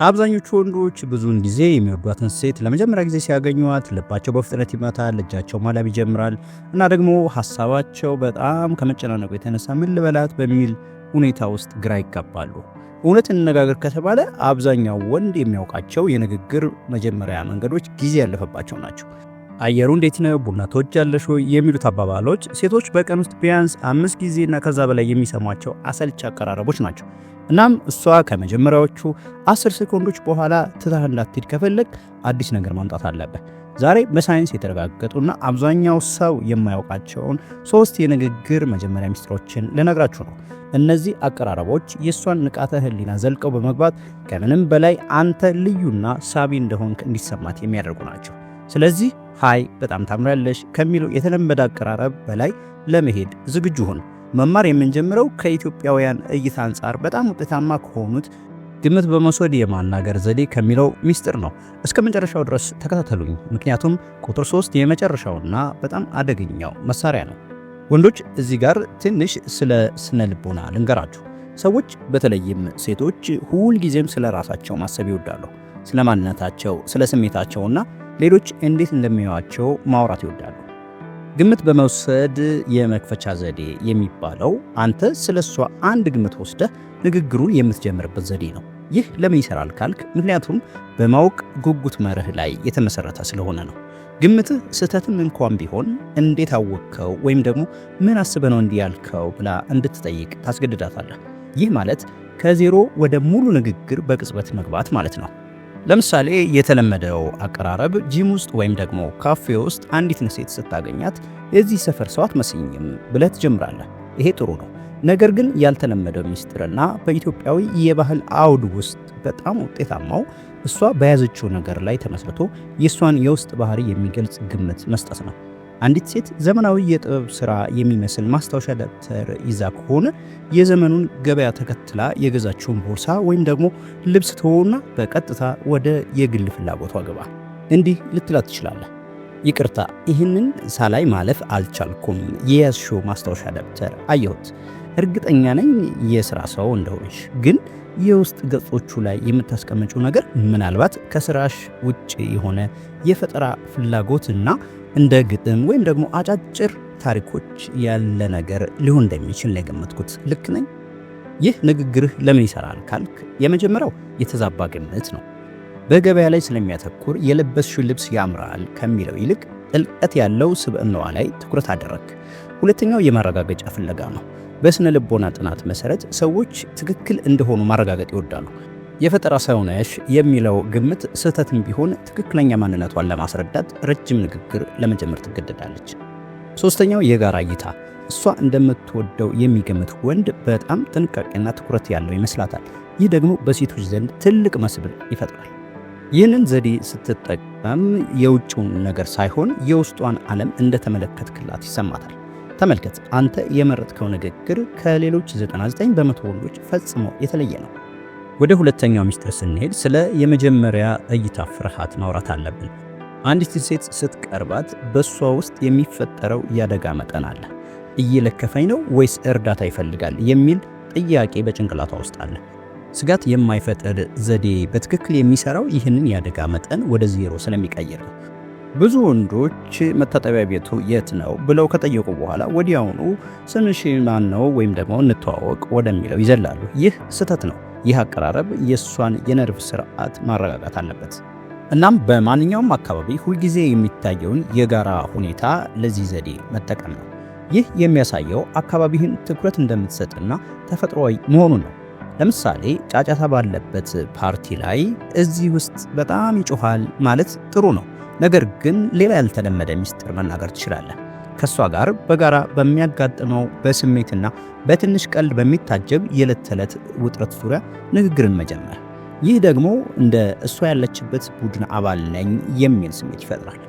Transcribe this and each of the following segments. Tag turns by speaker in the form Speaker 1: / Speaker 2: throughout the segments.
Speaker 1: አብዛኞቹ ወንዶች ብዙውን ጊዜ የሚወዷትን ሴት ለመጀመሪያ ጊዜ ሲያገኙት ልባቸው በፍጥነት ይመታል፣ እጃቸው ማላብ ይጀምራል እና ደግሞ ሐሳባቸው በጣም ከመጨናነቁ የተነሳ ምን ልበላት በሚል ሁኔታ ውስጥ ግራ ይጋባሉ። እውነት እንነጋገር ከተባለ አብዛኛው ወንድ የሚያውቃቸው የንግግር መጀመሪያ መንገዶች ጊዜ ያለፈባቸው ናቸው። አየሩ እንዴት ነው? ቡና ትወጃለሽ ወይ? የሚሉት አባባሎች ሴቶች በቀን ውስጥ ቢያንስ 5 ጊዜና ከዛ በላይ የሚሰሟቸው አሰልቺ አቀራረቦች ናቸው። እናም እሷ ከመጀመሪያዎቹ 10 ሴኮንዶች በኋላ ትተህ እንዳትሄድ ከፈለግ አዲስ ነገር ማምጣት አለበት። ዛሬ በሳይንስ የተረጋገጡና አብዛኛው ሰው የማያውቃቸውን 3 የንግግር መጀመሪያ ሚስጥሮችን ልነግራችሁ ነው። እነዚህ አቀራረቦች የእሷን ንቃተ ህሊና ዘልቀው በመግባት ከምንም በላይ አንተ ልዩና ሳቢ እንደሆንክ እንዲሰማት የሚያደርጉ ናቸው። ስለዚህ ሃይ በጣም ታምራለሽ ከሚለው የተለመደ አቀራረብ በላይ ለመሄድ ዝግጁ ሁን። መማር የምንጀምረው ከኢትዮጵያውያን እይታ አንጻር በጣም ውጤታማ ከሆኑት ግምት በመውሰድ የማናገር ዘዴ ከሚለው ሚስጥር ነው። እስከ መጨረሻው ድረስ ተከታተሉኝ፣ ምክንያቱም ቁጥር 3 የመጨረሻውና በጣም አደገኛው መሳሪያ ነው። ወንዶች እዚህ ጋር ትንሽ ስለ ስነ ልቦና ልንገራችሁ። ሰዎች በተለይም ሴቶች ሁል ጊዜም ስለ ራሳቸው ማሰብ ይወዳሉ። ስለ ማንነታቸው፣ ስለ ስሜታቸውና ሌሎች እንዴት እንደሚያዩዋቸው ማውራት ይወዳሉ። ግምት በመውሰድ የመክፈቻ ዘዴ የሚባለው አንተ ስለሷ አንድ ግምት ወስደህ ንግግሩን የምትጀምርበት ዘዴ ነው። ይህ ለምን ይሰራል ካልክ፣ ምክንያቱም በማወቅ ጉጉት መርህ ላይ የተመሰረተ ስለሆነ ነው። ግምትህ ስህተትም እንኳን ቢሆን እንዴት አወቅከው ወይም ደግሞ ምን አስበህ ነው እንዲህ ያልከው ብላ እንድትጠይቅ ታስገድዳታለህ። ይህ ማለት ከዜሮ ወደ ሙሉ ንግግር በቅጽበት መግባት ማለት ነው። ለምሳሌ የተለመደው አቀራረብ ጂም ውስጥ ወይም ደግሞ ካፌ ውስጥ አንዲትን ሴት ስታገኛት የዚህ ሰፈር ሰው አትመስኝም ብለህ ትጀምራለህ። ይሄ ጥሩ ነው። ነገር ግን ያልተለመደው ሚስጥርና በኢትዮጵያዊ የባህል አውድ ውስጥ በጣም ውጤታማው እሷ በያዘችው ነገር ላይ ተመስርቶ የእሷን የውስጥ ባህሪ የሚገልጽ ግምት መስጠት ነው። አንዲት ሴት ዘመናዊ የጥበብ ሥራ የሚመስል ማስታወሻ ደብተር ይዛ ከሆነ የዘመኑን ገበያ ተከትላ የገዛችውን ቦርሳ ወይም ደግሞ ልብስ ተወውና በቀጥታ ወደ የግል ፍላጎቷ ገባ። እንዲህ ልትላት ትችላለህ፣ ይቅርታ ይህንን ሳላይ ማለፍ አልቻልኩም፣ የያዝሽው ማስታወሻ ደብተር አየሁት፣ እርግጠኛ ነኝ የሥራ ሰው እንደሆንሽ፣ ግን የውስጥ ገጾቹ ላይ የምታስቀምጪው ነገር ምናልባት ከስራሽ ውጭ የሆነ የፈጠራ ፍላጎትና እንደ ግጥም ወይም ደግሞ አጫጭር ታሪኮች ያለ ነገር ሊሆን እንደሚችል ነው የገመትኩት። ልክ ነኝ? ይህ ንግግርህ ለምን ይሰራል ካልክ፣ የመጀመሪያው የተዛባ ግምት ነው። በገበያ ላይ ስለሚያተኩር የለበስሽው ልብስ ያምራል ከሚለው ይልቅ ጥልቀት ያለው ስብዕናዋ ላይ ትኩረት አደረግ። ሁለተኛው የማረጋገጫ ፍለጋ ነው። በስነ ልቦና ጥናት መሰረት ሰዎች ትክክል እንደሆኑ ማረጋገጥ ይወዳሉ። የፈጠራ ሰው ነሽ የሚለው ግምት ስህተትም ቢሆን ትክክለኛ ማንነቷን ለማስረዳት ረጅም ንግግር ለመጀመር ትገደዳለች። ሶስተኛው የጋራ እይታ። እሷ እንደምትወደው የሚገምት ወንድ በጣም ጥንቃቄና ትኩረት ያለው ይመስላታል። ይህ ደግሞ በሴቶች ዘንድ ትልቅ መስህብ ይፈጥራል። ይህንን ዘዴ ስትጠቀም የውጭውን ነገር ሳይሆን የውስጧን ዓለም እንደተመለከትክላት ይሰማታል። ተመልከት፣ አንተ የመረጥከው ንግግር ከሌሎች 99 በመቶ ወንዶች ፈጽሞ የተለየ ነው። ወደ ሁለተኛው ሚስጥር ስንሄድ ስለ የመጀመሪያ እይታ ፍርሃት ማውራት አለብን። አንዲት ሴት ስትቀርባት በእሷ ውስጥ የሚፈጠረው የአደጋ መጠን አለ። እየለከፈኝ ነው ወይስ እርዳታ ይፈልጋል የሚል ጥያቄ በጭንቅላቷ ውስጥ አለ። ስጋት የማይፈጥር ዘዴ በትክክል የሚሰራው ይህንን የአደጋ መጠን ወደ ዜሮ ስለሚቀይር ነው። ብዙ ወንዶች መታጠቢያ ቤቱ የት ነው ብለው ከጠየቁ በኋላ ወዲያውኑ ስምሽ ማን ነው ወይም ደግሞ እንተዋወቅ ወደሚለው ይዘላሉ። ይህ ስህተት ነው። ይህ አቀራረብ የእሷን የነርቭ ስርዓት ማረጋጋት አለበት። እናም በማንኛውም አካባቢ ሁልጊዜ የሚታየውን የጋራ ሁኔታ ለዚህ ዘዴ መጠቀም ነው። ይህ የሚያሳየው አካባቢህን ትኩረት እንደምትሰጥና ተፈጥሯዊ መሆኑን ነው። ለምሳሌ ጫጫታ ባለበት ፓርቲ ላይ እዚህ ውስጥ በጣም ይጮሃል ማለት ጥሩ ነው። ነገር ግን ሌላ ያልተለመደ ሚስጥር መናገር ትችላለህ። ከሷ ጋር በጋራ በሚያጋጥመው በስሜትና በትንሽ ቀልድ በሚታጀብ የዕለት ተዕለት ውጥረት ዙሪያ ንግግርን መጀመር። ይህ ደግሞ እንደ እሷ ያለችበት ቡድን አባል ነኝ የሚል ስሜት ይፈጥራል።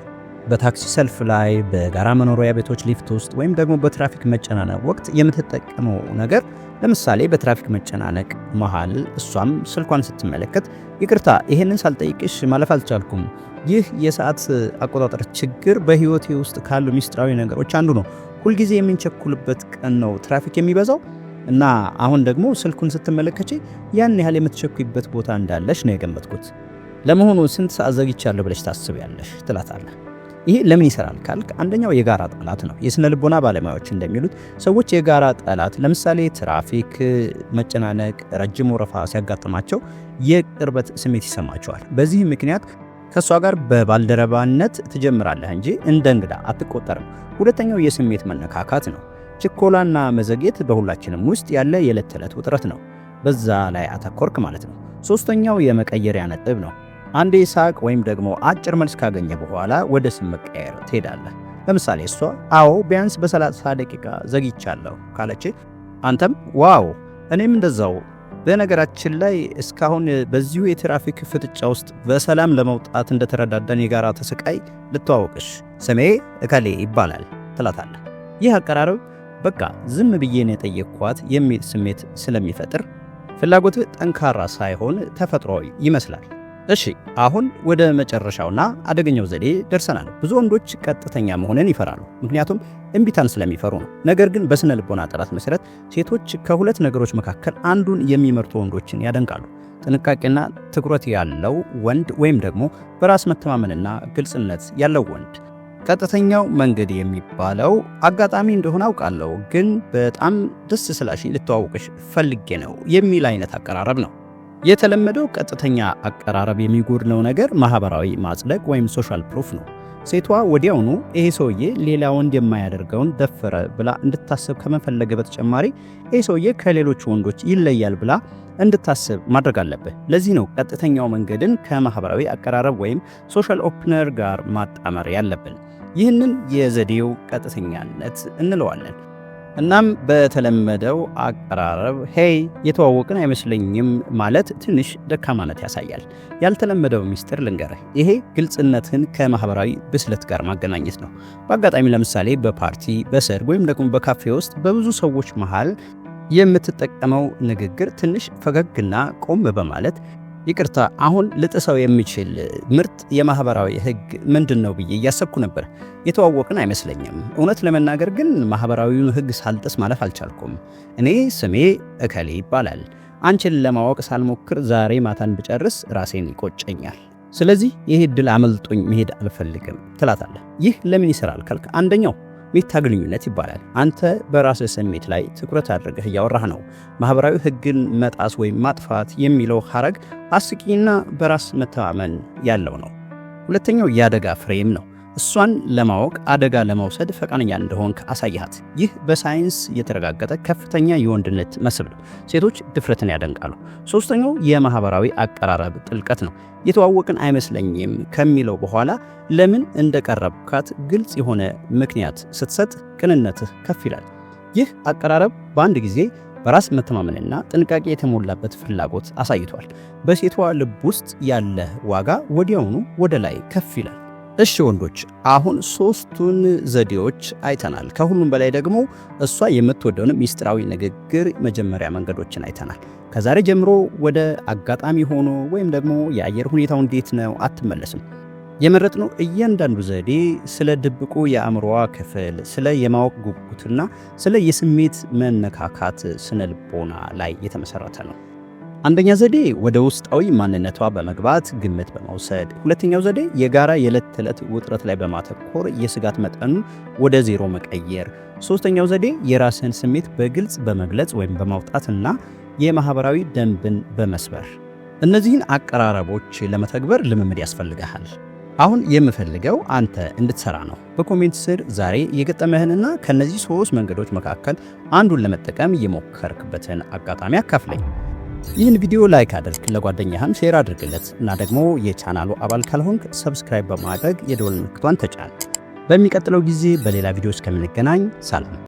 Speaker 1: በታክሲ ሰልፍ ላይ፣ በጋራ መኖሪያ ቤቶች ሊፍት ውስጥ ወይም ደግሞ በትራፊክ መጨናነቅ ወቅት የምትጠቀመው ነገር፣ ለምሳሌ በትራፊክ መጨናነቅ መሃል እሷም ስልኳን ስትመለከት ይቅርታ ይሄንን ሳልጠይቅሽ ማለፍ አልቻልኩም፣ ይህ የሰዓት አቆጣጠር ችግር በህይወቴ ውስጥ ካሉ ሚስጥራዊ ነገሮች አንዱ ነው፣ ሁልጊዜ የምንቸኩልበት ቀን ነው ትራፊክ የሚበዛው፣ እና አሁን ደግሞ ስልኩን ስትመለከቺ ያን ያህል የምትቸኩይበት ቦታ እንዳለሽ ነው የገመትኩት። ለመሆኑ ስንት ሰዓት ዘግይቻለሁ ብለሽ ታስቢያለሽ? ትላታለህ። ይሄ ለምን ይሰራል ካልክ፣ አንደኛው የጋራ ጠላት ነው። የስነ ልቦና ባለሙያዎች እንደሚሉት ሰዎች የጋራ ጠላት ለምሳሌ ትራፊክ መጨናነቅ፣ ረጅም ወረፋ ሲያጋጥማቸው የቅርበት ስሜት ይሰማቸዋል። በዚህ ምክንያት ከእሷ ጋር በባልደረባነት ትጀምራለህ እንጂ እንደ እንግዳ አትቆጠርም። ሁለተኛው የስሜት መነካካት ነው። ችኮላና መዘግየት በሁላችንም ውስጥ ያለ የዕለት ተዕለት ውጥረት ነው። በዛ ላይ አተኮርክ ማለት ነው። ሶስተኛው የመቀየሪያ ነጥብ ነው። አንዴ ሳቅ ወይም ደግሞ አጭር መልስ ካገኘ በኋላ ወደ ስም መቀየር ትሄዳለህ። ለምሳሌ እሷ አዎ ቢያንስ በ30 ደቂቃ ዘግይቻለሁ ካለች፣ አንተም ዋው እኔም እንደዛው። በነገራችን ላይ እስካሁን በዚሁ የትራፊክ ፍጥጫ ውስጥ በሰላም ለመውጣት እንደተረዳዳን የጋራ ተስቃይ ልተዋወቅሽ፣ ስሜ እከሌ ይባላል ትላታለህ። ይህ አቀራረብ በቃ ዝም ብዬ ነው የጠየቅኳት የሚል ስሜት ስለሚፈጥር ፍላጎት ጠንካራ ሳይሆን ተፈጥሯዊ ይመስላል። እሺ አሁን ወደ መጨረሻውና አደገኛው ዘዴ ደርሰናል። ብዙ ወንዶች ቀጥተኛ መሆንን ይፈራሉ፣ ምክንያቱም እምቢታን ስለሚፈሩ ነው። ነገር ግን በስነ ልቦና ጥናት መሰረት ሴቶች ከሁለት ነገሮች መካከል አንዱን የሚመርጡ ወንዶችን ያደንቃሉ። ጥንቃቄና ትኩረት ያለው ወንድ ወይም ደግሞ በራስ መተማመንና ግልጽነት ያለው ወንድ። ቀጥተኛው መንገድ የሚባለው አጋጣሚ እንደሆነ አውቃለሁ፣ ግን በጣም ደስ ስላሽኝ ልተዋወቅሽ ፈልጌ ነው የሚል አይነት አቀራረብ ነው። የተለመደው ቀጥተኛ አቀራረብ የሚጎድለው ነገር ማህበራዊ ማጽደቅ ወይም ሶሻል ፕሩፍ ነው። ሴቷ ወዲያውኑ ይሄ ሰውዬ ሌላ ወንድ የማያደርገውን ደፈረ ብላ እንድታስብ ከመፈለገ በተጨማሪ ይሄ ሰውዬ ከሌሎች ወንዶች ይለያል ብላ እንድታስብ ማድረግ አለብህ። ለዚህ ነው ቀጥተኛው መንገድን ከማህበራዊ አቀራረብ ወይም ሶሻል ኦፕነር ጋር ማጣመር ያለብን። ይህንን የዘዴው ቀጥተኛነት እንለዋለን። እናም በተለመደው አቀራረብ ሄይ የተዋወቅን አይመስለኝም ማለት ትንሽ ደካማነት ያሳያል። ያልተለመደው ሚስጥር ልንገርህ፣ ይሄ ግልጽነትን ከማህበራዊ ብስለት ጋር ማገናኘት ነው። በአጋጣሚ ለምሳሌ በፓርቲ፣ በሰርግ ወይም ደግሞ በካፌ ውስጥ በብዙ ሰዎች መሃል የምትጠቀመው ንግግር ትንሽ ፈገግና ቆም በማለት ይቅርታ አሁን ልጥሰው የሚችል ምርጥ የማህበራዊ ህግ ምንድን ነው ብዬ እያሰብኩ ነበር። የተዋወቅን አይመስለኝም። እውነት ለመናገር ግን ማህበራዊውን ህግ ሳልጥስ ማለፍ አልቻልኩም። እኔ ስሜ እከሌ ይባላል። አንቺን ለማወቅ ሳልሞክር ዛሬ ማታን ብጨርስ ራሴን ይቆጨኛል። ስለዚህ ይህ ዕድል አመልጦኝ መሄድ አልፈልግም ትላታለህ። ይህ ለምን ይሰራል ካልክ፣ አንደኛው ሜታ ግንኙነት ይባላል። አንተ በራስህ ስሜት ላይ ትኩረት አድርገህ እያወራህ ነው። ማህበራዊ ህግን መጣስ ወይም ማጥፋት የሚለው ሐረግ አስቂኝና በራስ መተማመን ያለው ነው። ሁለተኛው የአደጋ ፍሬም ነው። እሷን ለማወቅ አደጋ ለመውሰድ ፈቃደኛ እንደሆንክ አሳያት። ይህ በሳይንስ የተረጋገጠ ከፍተኛ የወንድነት መስህብ ነው። ሴቶች ድፍረትን ያደንቃሉ። ሶስተኛው የማህበራዊ አቀራረብ ጥልቀት ነው። የተዋወቅን አይመስለኝም ከሚለው በኋላ ለምን እንደቀረብካት ግልጽ የሆነ ምክንያት ስትሰጥ ቅንነትህ ከፍ ይላል። ይህ አቀራረብ በአንድ ጊዜ በራስ መተማመንና ጥንቃቄ የተሞላበት ፍላጎት አሳይቷል። በሴቷ ልብ ውስጥ ያለ ዋጋ ወዲያውኑ ወደ ላይ ከፍ ይላል። እሺ ወንዶች፣ አሁን ሶስቱን ዘዴዎች አይተናል። ከሁሉም በላይ ደግሞ እሷ የምትወደውን ሚስጥራዊ ንግግር መጀመሪያ መንገዶችን አይተናል። ከዛሬ ጀምሮ ወደ አጋጣሚ ሆኖ ወይም ደግሞ የአየር ሁኔታው እንዴት ነው አትመለስም። የመረጥነው እያንዳንዱ ዘዴ ስለ ድብቁ የአእምሮዋ ክፍል፣ ስለ የማወቅ ጉጉትና ስለ የስሜት መነካካት ስነ ልቦና ላይ የተመሰረተ ነው። አንደኛ ዘዴ ወደ ውስጣዊ ማንነቷ በመግባት ግምት በመውሰድ፣ ሁለተኛው ዘዴ የጋራ የዕለት ተዕለት ውጥረት ላይ በማተኮር የስጋት መጠኑን ወደ ዜሮ መቀየር፣ ሶስተኛው ዘዴ የራስን ስሜት በግልጽ በመግለጽ ወይም በማውጣትና የማህበራዊ ደንብን በመስበር። እነዚህን አቀራረቦች ለመተግበር ልምምድ ያስፈልግሃል። አሁን የምፈልገው አንተ እንድትሰራ ነው። በኮሜንት ስር ዛሬ የገጠመህንና ከነዚህ ሶስት መንገዶች መካከል አንዱን ለመጠቀም የሞከርክበትን አጋጣሚ አካፍለኝ። ይህን ቪዲዮ ላይክ አድርግ፣ ለጓደኛህም ሼር አድርግለት እና ደግሞ የቻናሉ አባል ካልሆንክ ሰብስክራይብ በማድረግ የደወል ምልክቷን ተጫን። በሚቀጥለው ጊዜ በሌላ ቪዲዮ እስከምንገናኝ ሰላም።